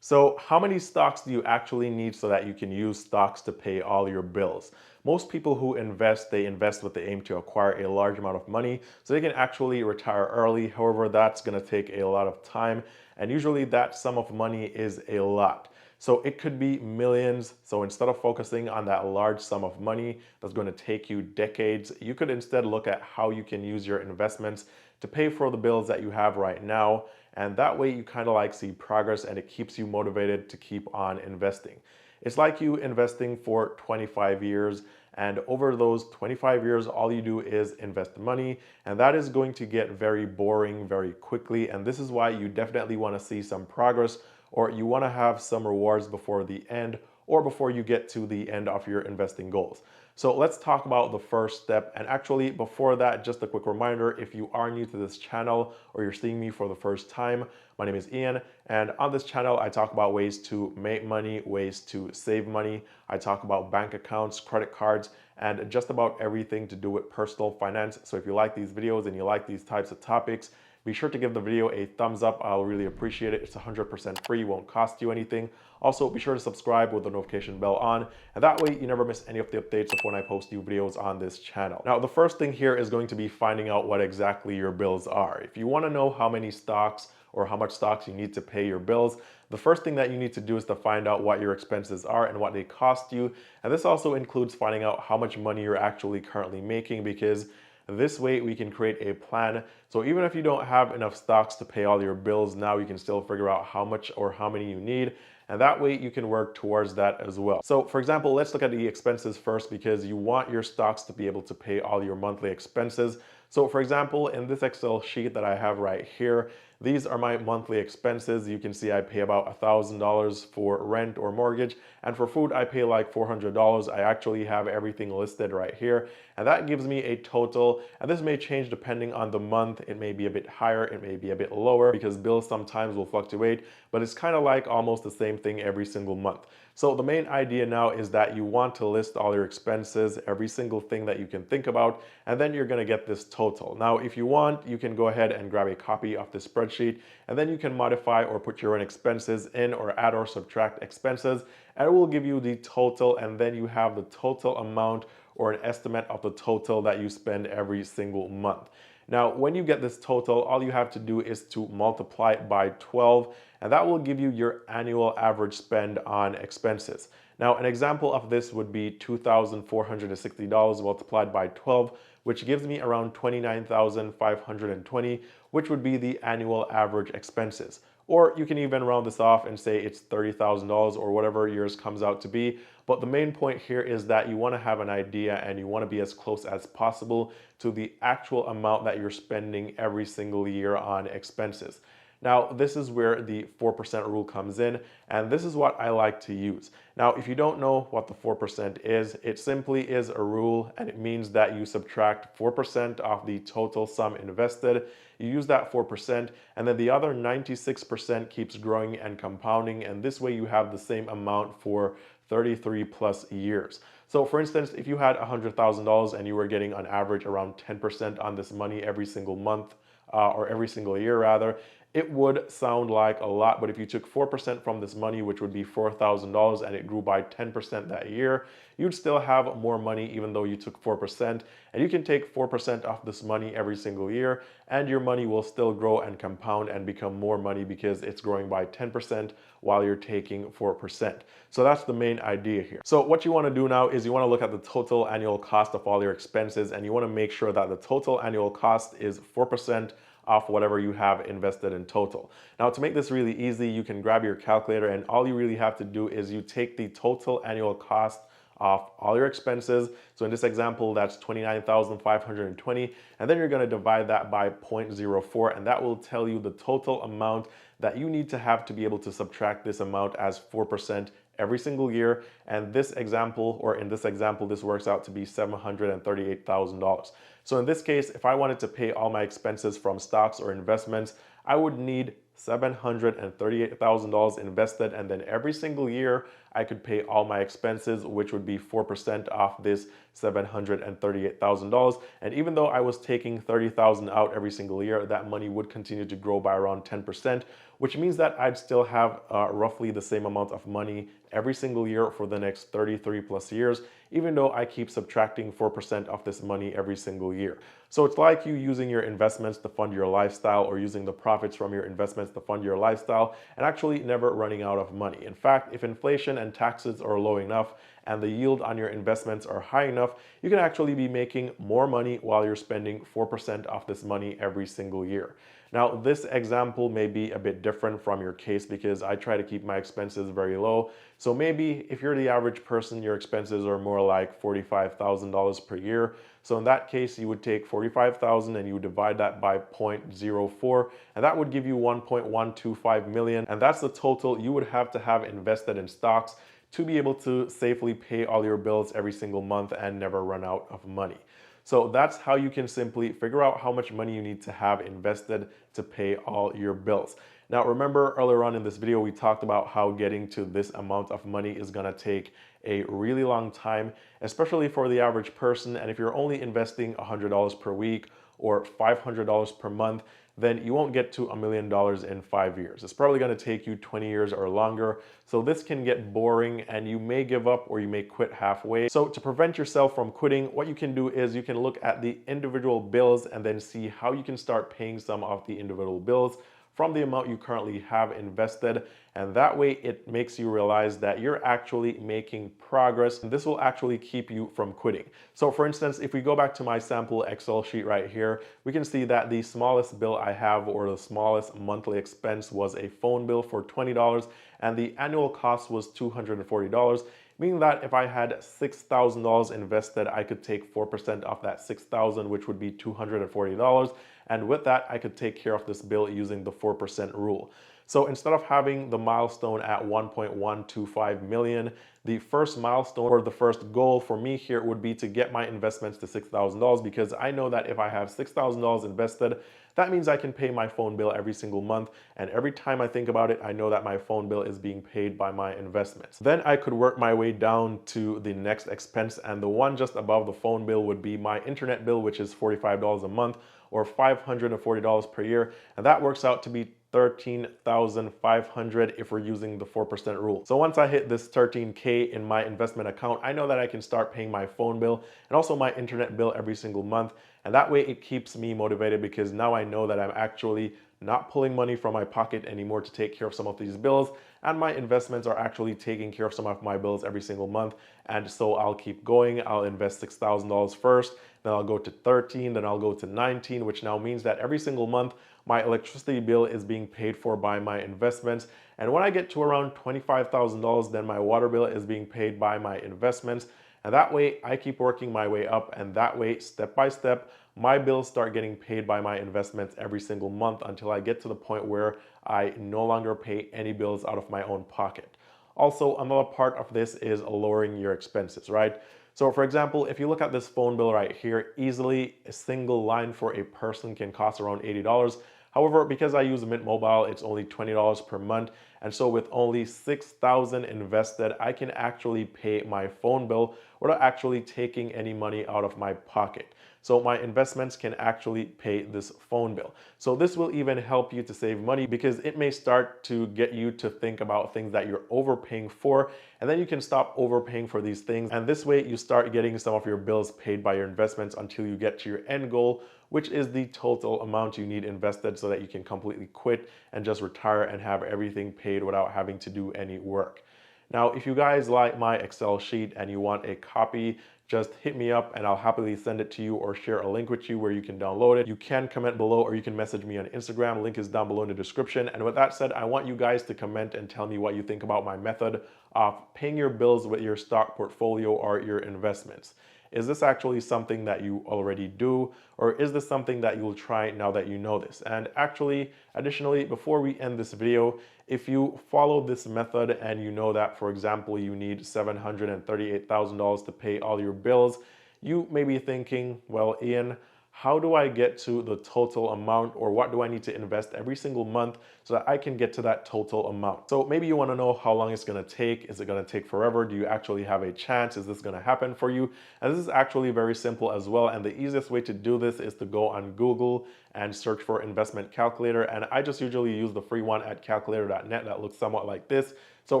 So how many stocks do you actually need so that you can use stocks to pay all your bills? Most people who invest, they invest with the aim to acquire a large amount of money so they can actually retire early. However, that's going to take a lot of time, and usually that sum of money is a lot. So it could be millions. So instead of focusing on that large sum of money that's going to take you decades, you could instead look at how you can use your investments to pay for the bills that you have right now. And that way you kind of like see progress and it keeps you motivated to keep on investing. It's like you investing for 25 years, and over those 25 years, all you do is invest money, and that is going to get very boring very quickly. And this is why you definitely want to see some progress, or you want to have some rewards before the end or before you get to the end of your investing goals. So let's talk about the first step. And actually, before that, just a quick reminder, if you are new to this channel or you're seeing me for the first time, my name is Eann, and on this channel, I talk about ways to make money, ways to save money. I talk about bank accounts, credit cards, and just about everything to do with personal finance. So if you like these videos and you like these types of topics, be sure to give the video a thumbs up. I'll really appreciate it. It's 100% free, won't cost you anything. Also, be sure to subscribe with the notification bell on, and that way you never miss any of the updates of when I post new videos on this channel. Now, the first thing here is going to be finding out what exactly your bills are. If you want to know how many stocks or how much stocks you need to pay your bills, the first thing that you need to do is to find out what your expenses are and what they cost you. And this also includes finding out how much money you're actually currently making, because this way we can create a plan. So even if you don't have enough stocks to pay all your bills now, you can still figure out how much or how many you need. And that way you can work towards that as well. So for example, let's look at the expenses first, because you want your stocks to be able to pay all your monthly expenses. So for example, in this Excel sheet that I have right here, these are my monthly expenses. You can see I pay about $1,000 for rent or mortgage, and for food I pay like $400. I actually have everything listed right here, and that gives me a total, and this may change depending on the month. It may be a bit higher, it may be a bit lower, because bills sometimes will fluctuate, but it's kind of like almost the same thing every single month. So the main idea now is that you want to list all your expenses, every single thing that you can think about, and then you're going to get this total. Now, if you want, you can go ahead and grab a copy of the spreadsheet, and then you can modify or put your own expenses in, or add or subtract expenses, and it will give you the total, and then you have the total amount or an estimate of the total that you spend every single month. Now, when you get this total, all you have to do is to multiply it by 12, and that will give you your annual average spend on expenses. Now, an example of this would be $2,460 multiplied by 12, which gives me around $29,520, which would be the annual average expenses. Or you can even round this off and say it's $30,000 or whatever yours comes out to be. But the main point here is that you want to have an idea and you want to be as close as possible to the actual amount that you're spending every single year on expenses. Now, this is where the 4% rule comes in, and this is what I like to use. Now, if you don't know what the 4% is, it simply is a rule, and it means that you subtract 4% of the total sum invested. You use that 4%, and then the other 96% keeps growing and compounding, and this way you have the same amount for 33 plus years. So for instance, if you had $100,000 and you were getting on average around 10% on this money every single month, or every single year rather, it would sound like a lot, but if you took 4% from this money, which would be $4,000, and it grew by 10% that year, you'd still have more money even though you took 4%, and you can take 4% off this money every single year, and your money will still grow and compound and become more money because it's growing by 10% while you're taking 4%. So that's the main idea here. So what you want to do now is you want to look at the total annual cost of all your expenses, and you want to make sure that the total annual cost is 4% off whatever you have invested in total. Now, to make this really easy, you can grab your calculator, and all you really have to do is you take the total annual cost of all your expenses. So in this example, that's $29,520, and then you're going to divide that by 0.04, and that will tell you the total amount that you need to have to be able to subtract this amount as 4% every single year. And this example, or in this example, this works out to be $738,000. So in this case, if I wanted to pay all my expenses from stocks or investments, I would need $738,000 invested, and then every single year I could pay all my expenses, which would be 4% off this $738,000. And even though I was taking $30,000 out every single year, that money would continue to grow by around 10%, which means that I'd still have roughly the same amount of money every single year for the next 33 plus years, even though I keep subtracting 4% of this money every single year. So it's like you using your investments to fund your lifestyle, or using the profits from your investments to fund your lifestyle, and actually never running out of money. In fact, if inflation and taxes are low enough and the yield on your investments are high enough, you can actually be making more money while you're spending 4% of this money every single year. Now, this example may be a bit different from your case because I try to keep my expenses very low. So maybe if you're the average person, your expenses are more like $45,000 per year. So in that case, you would take 45,000 and you would divide that by 0.04, and that would give you 1.125 million. And that's the total you would have to have invested in stocks to be able to safely pay all your bills every single month and never run out of money. So that's how you can simply figure out how much money you need to have invested to pay all your bills. Now, remember earlier on in this video, we talked about how getting to this amount of money is gonna take a really long time, especially for the average person. And if you're only investing $100 per week or $500 per month, then you won't get to $1 million in 5 years. It's probably gonna take you 20 years or longer. So this can get boring and you may give up or you may quit halfway. So to prevent yourself from quitting, what you can do is you can look at the individual bills and then see how you can start paying some of the individual bills from the amount you currently have invested. And that way it makes you realize that you're actually making progress, and this will actually keep you from quitting. So for instance, if we go back to my sample Excel sheet right here, we can see that the smallest bill I have, or the smallest monthly expense, was a phone bill for $20, and the annual cost was $240. Meaning that if I had $6,000 invested, I could take 4% off that $6,000, which would be $240. And with that, I could take care of this bill using the 4% rule. So instead of having the milestone at 1.125 million, the first milestone, or the first goal for me here, would be to get my investments to $6,000, because I know that if I have $6,000 invested, that means I can pay my phone bill every single month. And every time I think about it, I know that my phone bill is being paid by my investments. Then I could work my way down to the next expense, and the one just above the phone bill would be my internet bill, which is $45 a month, or $540 per year. And that works out to be $13,500 if we're using the 4% rule. So once I hit this 13K in my investment account, I know that I can start paying my phone bill and also my internet bill every single month. And that way it keeps me motivated, because now I know that I'm actually not pulling money from my pocket anymore to take care of some of these bills, and my investments are actually taking care of some of my bills every single month. And so I'll keep going. I'll invest $6,000 first, then I'll go to 13, then I'll go to 19, which now means that every single month my electricity bill is being paid for by my investments. And when I get to around $25,000, then my water bill is being paid by my investments. And that way I keep working my way up, and that way, step by step, my bills start getting paid by my investments every single month, until I get to the point where I no longer pay any bills out of my own pocket. Also, another part of this is lowering your expenses, right? So for example, if you look at this phone bill right here, easily a single line for a person can cost around $80. However, because I use Mint Mobile, it's only $20 per month. And so with only $6,000 invested, I can actually pay my phone bill without actually taking any money out of my pocket. So my investments can actually pay this phone bill. So this will even help you to save money, because it may start to get you to think about things that you're overpaying for, and then you can stop overpaying for these things. And this way you start getting some of your bills paid by your investments until you get to your end goal, which is the total amount you need invested, so that you can completely quit and just retire and have everything paid without having to do any work. Now, if you guys like my Excel sheet and you want a copy, just hit me up and I'll happily send it to you, or share a link with you where you can download it. You can comment below, or you can message me on Instagram. Link is down below in the description. And with that said, I want you guys to comment and tell me what you think about my method of paying your bills with your stock portfolio or your investments. Is this actually something that you already do, or is this something that you'll try now that you know this? And actually, additionally, before we end this video, if you follow this method and you know that, for example, you need $738,000 to pay all your bills, you may be thinking, well, Eann, how do I get to the total amount, or what do I need to invest every single month so that I can get to that total amount? So maybe you want to know how long it's going to take. Is it going to take forever? Do you actually have a chance? Is this going to happen for you? And this is actually very simple as well. And the easiest way to do this is to go on Google and search for investment calculator. And I just usually use the free one at calculator.net that looks somewhat like this. So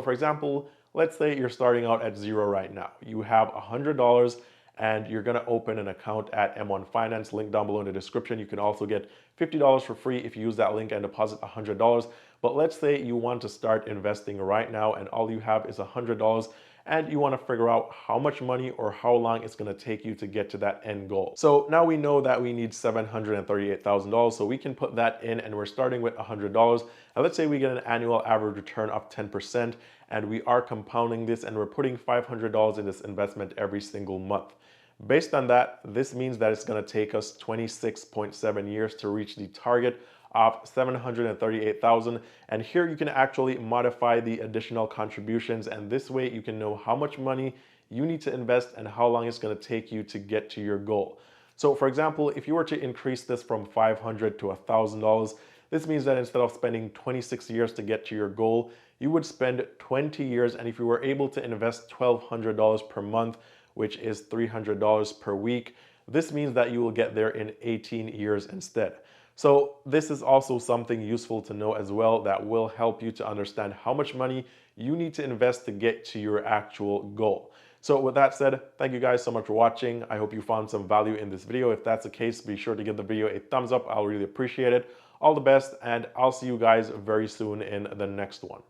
for example, let's say you're starting out at zero right now. You have $100 and you're gonna open an account at M1 Finance, link down below in the description. You can also get $50 for free if you use that link and deposit $100. But let's say you want to start investing right now and all you have is $100 and you want to figure out how much money or how long it's going to take you to get to that end goal. So now we know that we need $738,000, so we can put that in, and we're starting with $100. And let's say we get an annual average return of 10%, and we are compounding this, and we're putting $500 in this investment every single month. Based on that, this means that it's going to take us 26.7 years to reach the target of $738,000. And here you can actually modify the additional contributions, and this way you can know how much money you need to invest and how long it's going to take you to get to your goal. So for example, if you were to increase this from $500 to $1,000, this means that instead of spending 26 years to get to your goal, you would spend 20 years. And if you were able to invest $1,200 per month, which is $300 per week, this means that you will get there in 18 years instead. So this is also something useful to know as well that will help you to understand how much money you need to invest to get to your actual goal. So with that said, thank you guys so much for watching. I hope you found some value in this video. If that's the case, be sure to give the video a thumbs up. I'll really appreciate it. All the best, and I'll see you guys very soon in the next one.